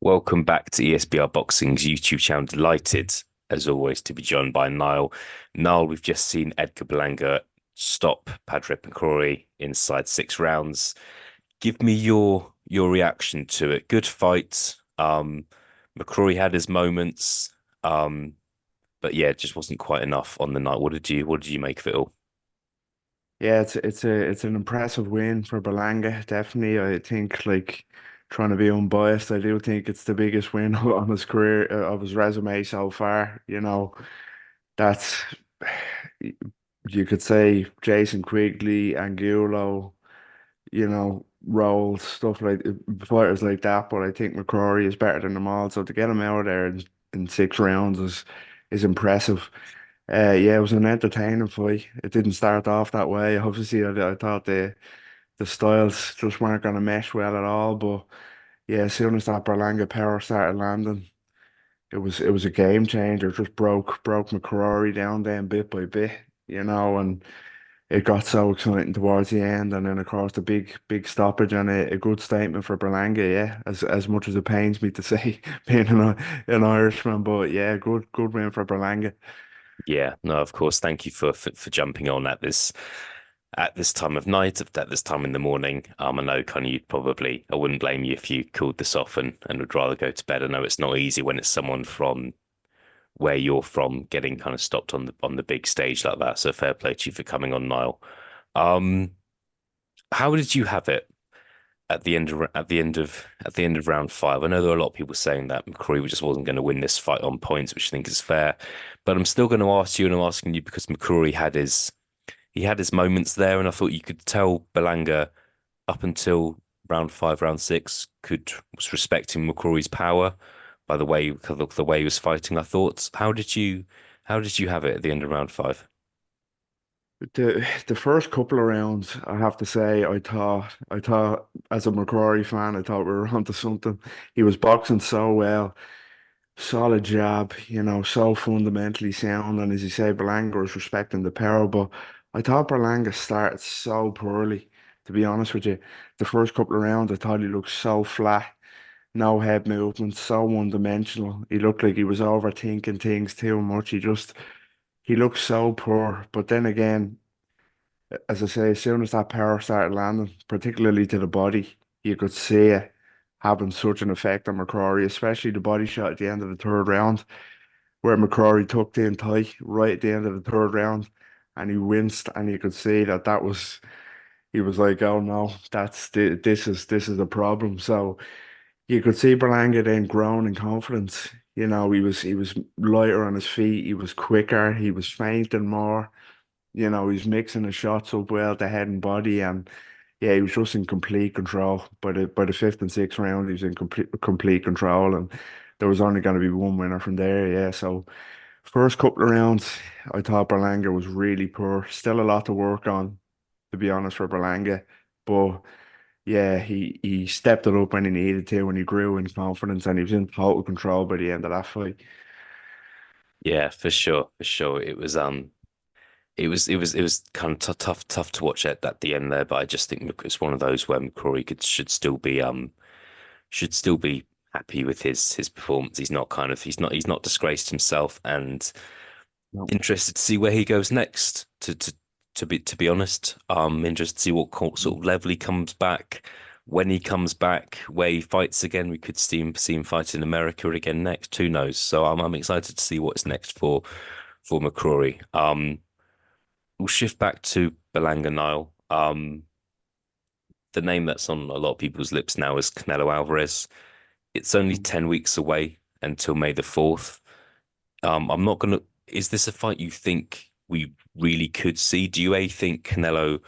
Welcome back to ESBR Boxing's YouTube channel. Delighted, as always, to be joined by Niall. Niall, we've just seen Edgar Berlanga stop PADRAIG MCCRORY inside 6 rounds. Give me your reaction to it. Good fight. McCrory had his moments, but yeah, it just wasn't quite enough on the night. What did you make of it all? Yeah, it's an impressive win for Berlanga. Definitely, I think trying to be unbiased, I do think it's the biggest win on his career of his resume so far. That's you could say Jason Quigley, Angulo, Rolls, stuff like fighters like that. But I think McCrory is better than them all. So to get him out there in 6 rounds is impressive. Yeah, it was an entertaining fight. It didn't start off that way. Obviously, I thought the styles just weren't going to mesh well at all. But yeah, as soon as that Berlanga power started landing, it was a game changer. It just broke McCrory down then bit by bit, and it got so exciting towards the end. And then of course the big stoppage and a good statement for Berlanga. Yeah, as much as it pains me to say, being an Irishman, but yeah, good win for Berlanga. Yeah, no, of course. Thank you for jumping on at this time of night, at this time in the morning. I know kind of you'd probably I wouldn't blame you if you called this off and would rather go to bed. I know it's not easy when it's someone from where you're from getting kind of stopped on the big stage like that. So fair play to you for coming on, Niall. Um, how did you have it at the end of round five? I know there are a lot of people saying that McCrory just wasn't going to win this fight on points, which I think is fair. But I'm still going to ask you, and I'm asking you because McCrory had his moments there, and I thought you could tell Belanga up until round five, round six, was respecting McCrory's power by the way he was fighting. I thought, how did you have it at the end of round five? The first couple of rounds, I have to say, I thought as a McCrory fan, I thought we were onto something. He was boxing so well, solid jab, so fundamentally sound, and as you say, Berlanga was respecting the power. But I thought Berlanga started so poorly, to be honest with you. The first couple of rounds, I thought he looked so flat, no head movement, so one-dimensional. He looked like he was overthinking things too much. He looked so poor. But then again, as I say, as soon as that power started landing, particularly to the body, you could see it having such an effect on McCrory, especially the body shot at the end of the third round, where McCrory tucked in tight right at the end of the third round, and he winced, and you could see he was like, "Oh no, this is a problem." So you could see Berlanga then growing in confidence. He was lighter on his feet, he was quicker, he was feinting more. He's mixing his shots up well, the head and body, and yeah, he was just in complete control. By the fifth and sixth round, he was in complete control, and there was only going to be one winner from there. Yeah, so first couple of rounds, I thought Berlanga was really poor. Still a lot to work on, to be honest, for Berlanga, but yeah, he stepped it up when he needed to, when he grew in confidence, and he was in total control by the end of that fight. Yeah, for sure, for sure. It was kind of tough to watch at the end there, but I just think it's one of those where McCrory should still be happy with his performance. He's not disgraced himself, and No. interested to see where he goes next. To be honest, interested to see what sort of level he comes back. When he comes back, where he fights again, we could see him fight in America again next. Who knows? So I'm excited to see what's next for McCrory. We'll shift back to Belanga Nile. The name that's on a lot of people's lips now is Canelo Alvarez. It's only 10 weeks away until May the 4th. I'm not gonna. Is this a fight you think we really could see? Do you think Canelo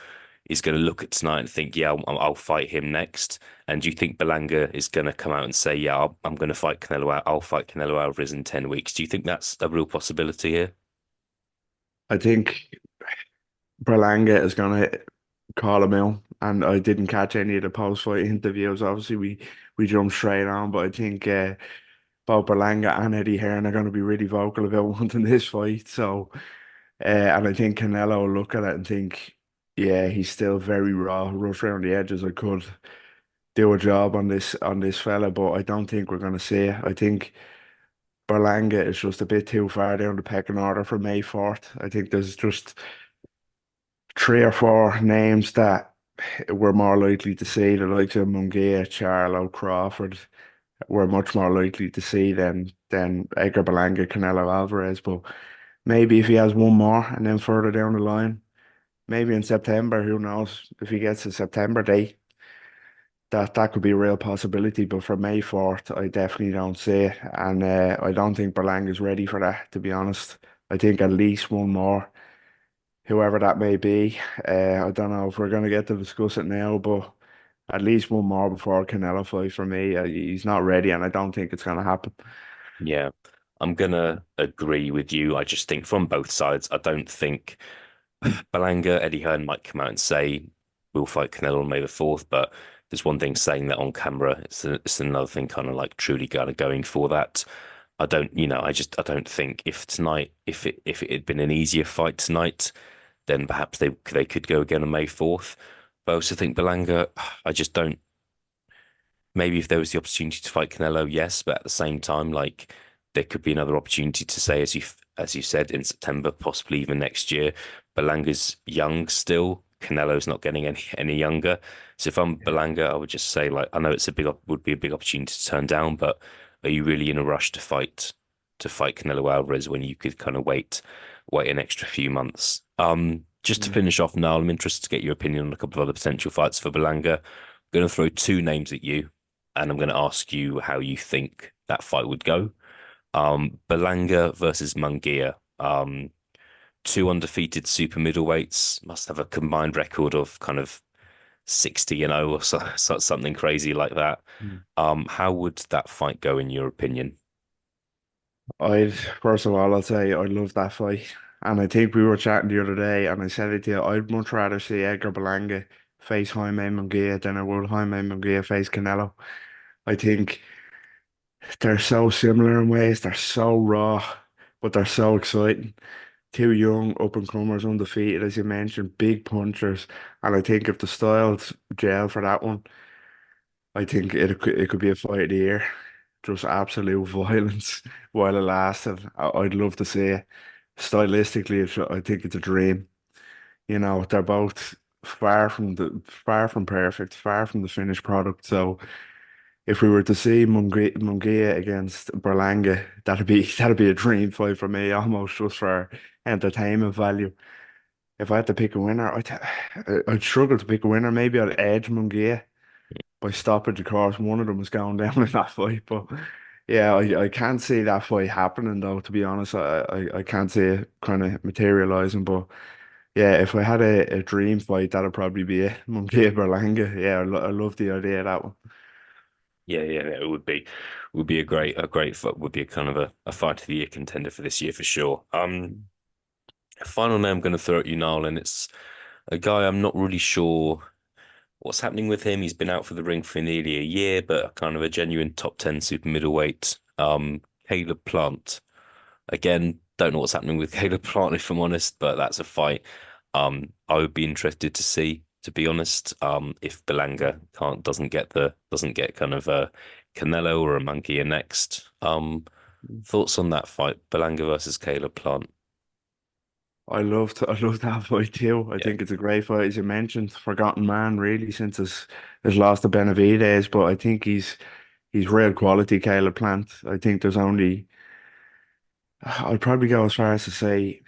is going to look at tonight and think, yeah, I'll fight him next? And do you think Belanga is going to come out and say, yeah, I'm going to fight Canelo? I'll fight Canelo Alvarez in 10 weeks. Do you think that's a real possibility here? I think Berlanga is gonna call him out, and I didn't catch any of the post-fight interviews. Obviously, we jumped straight on, but I think both Berlanga and Eddie Hearn are going to be really vocal about wanting this fight. So, and I think Canelo will look at it and think, yeah, he's still very raw, rough around the edges. do a job on this fella, but I don't think we're going to see it. I think Berlanga is just a bit too far down the pecking order for May 4th. I think there's just three or four names that we're more likely to see, the likes of Munguia, Charlo, Crawford. We're much more likely to see than Edgar Berlanga, Canelo Alvarez. But maybe if he has one more and then further down the line, maybe in September, who knows if he gets a September date. That could be a real possibility, but for May 4th, I definitely don't see it. And I don't think Berlanga is ready for that, to be honest. I think at least one more, whoever that may be. I don't know if we're going to get to discuss it now, but at least one more before Canelo fight for me. He's not ready, and I don't think it's going to happen. Yeah, I'm gonna agree with you. I just think from both sides, I don't think Belanga, Eddie Hearn might come out and say we'll fight Canelo on May the 4th, but there's one thing saying that on camera. It's another thing kind of like truly kind of going for that. I don't, I don't think if tonight, if it had been an easier fight tonight, then perhaps they could go again on May 4th. But I also think Belanga, I just don't. Maybe if there was the opportunity to fight Canelo, yes, but at the same time, like there could be another opportunity to say, as you said, in September, possibly even next year. Belanga's young still. Canelo's not getting any younger. So if I'm Belanga, I would just say, like, I know it's a would be a big opportunity to turn down, but are you really in a rush to fight Canelo Alvarez when you could kind of wait an extra few months? Just to Yeah. finish off now, I'm interested to get your opinion on a couple of other potential fights for Belanga. I'm going to throw two names at you and I'm going to ask you how you think that fight would go. Berlanga versus Munguia. Two undefeated super middleweights must have a combined record of kind of 60-0 or something crazy like that. Mm. How would that fight go in your opinion? I'd first of all, I'd say I love that fight, and I think we were chatting the other day, and I said it to you. I'd much rather see Edgar Berlanga face Jaime Munguia than I would Jaime Munguia face Canelo. I think they're so similar in ways. They're so raw, but they're so exciting. Two young up and comers, undefeated, as you mentioned, big punchers, and I think if the styles gel for that one, I think it could be a fight of the year. Just absolute violence while it lasted. I'd love to see it. Stylistically, I think it's a dream. You know, they're both far from perfect, far from the finished product. So if we were to see Munguia against Berlanga, that'd be a dream fight for me, almost just for entertainment value. If I had to pick a winner, I'd struggle to pick a winner. Maybe I'd edge Munguia by stoppage, of course. One of them was going down in that fight, but yeah, I can't see that fight happening though. To be honest, I can't see it kind of materializing. But yeah, if I had a dream fight, that'd probably be it. Monkey Berlanga. Yeah, I love the idea of that one. Yeah, it would be a great fight, would be a kind of a fight of the year contender for this year for sure. Final name I'm going to throw at you, Niall, and it's a guy I'm not really sure what's happening with him. He's been out for the ring for nearly a year, but kind of a genuine top 10 super middleweight. Caleb Plant. Again, don't know what's happening with Caleb Plant, if I'm honest, but that's a fight I would be interested to see, to be honest. If Belanga doesn't get kind of a Canelo or a Monkey next. Thoughts on that fight, Belanga versus Caleb Plant? I love that fight too. I Yeah, think it's a great fight, as you mentioned. Forgotten man, really, since his loss to Benavidez. But I think he's real quality, Caleb Plant. I think there's only I'd probably go as far as to say,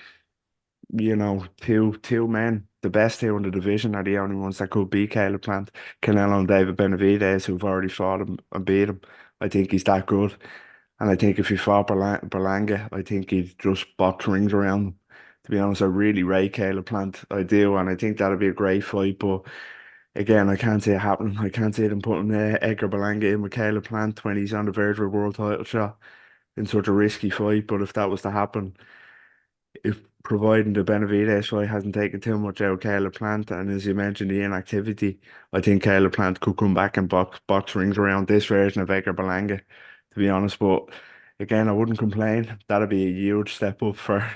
you know, two men, the best two in the division are the only ones that could beat Caleb Plant. Canelo and David Benavidez, who've already fought him and beat him. I think he's that good. And I think if he fought Berlanga, I think he'd just box rings around him. To be honest, I really rate Caleb Plant. I do, and I think that'd be a great fight. But again, I can't see it happening. I can't see them putting Edgar Berlanga in with Caleb Plant when he's on the verge of a world title shot in such a risky fight. But if that was to happen, if providing the Benavidez fight hasn't taken too much out of Caleb Plant, and as you mentioned, the inactivity, I think Caleb Plant could come back and box rings around this version of Edgar Berlanga, to be honest. But again, I wouldn't complain. That'd be a huge step up for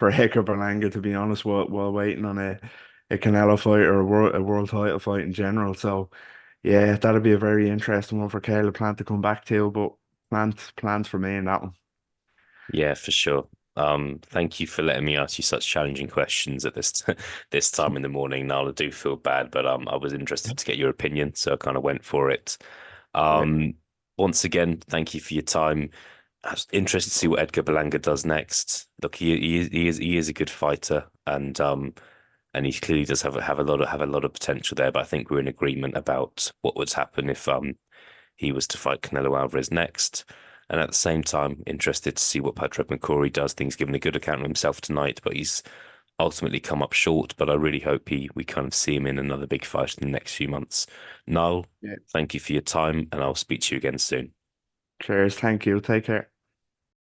Edgar Berlanga, to be honest, while waiting on a Canelo fight or a world title fight in general. So Yeah, that'd be a very interesting one for Caleb Plant to come back to, but plans for me in that one. Yeah, for sure. Thank you for letting me ask you such challenging questions at this this time in the morning. Now I do feel bad, but I was interested to get your opinion, so I kind of went for it. Yeah, Um, Once again, thank you for your time. I was interested to see what Edgar Berlanga does next. Look, he is a good fighter, and he clearly does have a lot of potential there. But I think we're in agreement about what would happen if he was to fight Canelo Alvarez next. And at the same time, interested to see what Padraig McCrory does. Things given a good account of himself tonight, but he's ultimately come up short. But I really hope we kind of see him in another big fight in the next few months. Niall, yeah. thank you for your time, and I'll speak to you again soon. Cheers. Thank you. Take care.